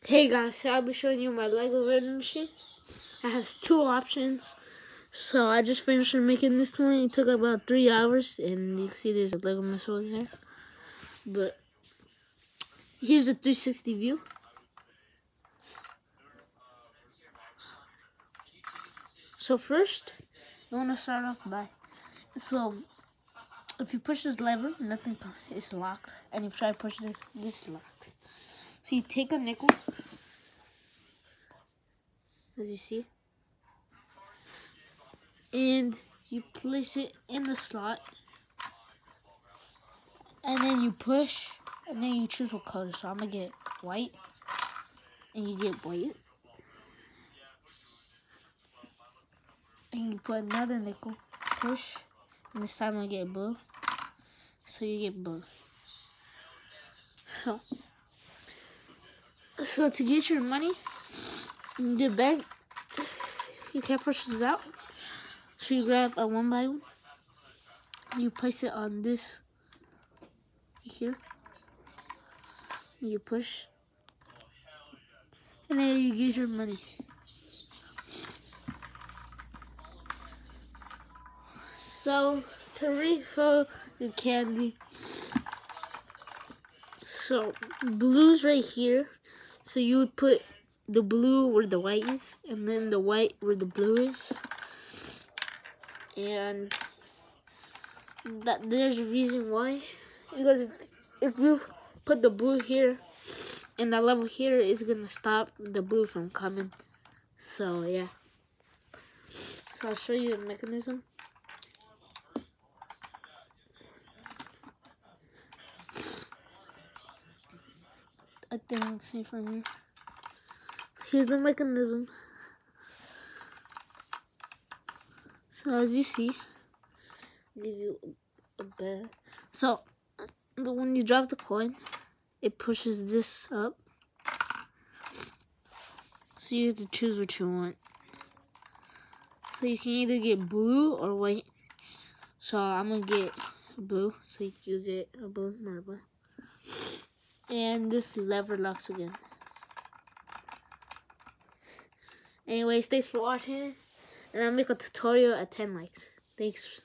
Hey guys, so I'll be showing you my Lego vending machine. It has two options. So I just finished making this one. It took about 3 hours, and you can see there's a Lego missile over there. But here's a 360 view. So first, you want to start off by, if you push this lever, nothing is locked, and if you try to push this is locked. So you take a nickel, as you see, and you place it in the slot, and then you push, and then you choose what color. So I'm gonna get white, and you get white, and you put another nickel, push, and this time I get blue, so you get blue. So to get your money, you get back, you can't push this out, so you grab a 1 by 1, you place it on this here, you push, and then you get your money. So to refill the candy, so blue's right here, so you would put the blue where the white is, and then the white where the blue is, and there's a reason why, because if you put the blue here and that level here, is gonna stop the blue from coming. So yeah, so I'll show you the mechanism. I think I'll see from here. Here's the mechanism. So as you see, I'll give you a bit. So when you drop the coin, it pushes this up. So you have to choose what you want. So you can either get blue or white. So I'm gonna get blue. So you get a blue marble. And this lever locks again. Anyways, thanks for watching, and I'll make a tutorial at 10 likes. Thanks.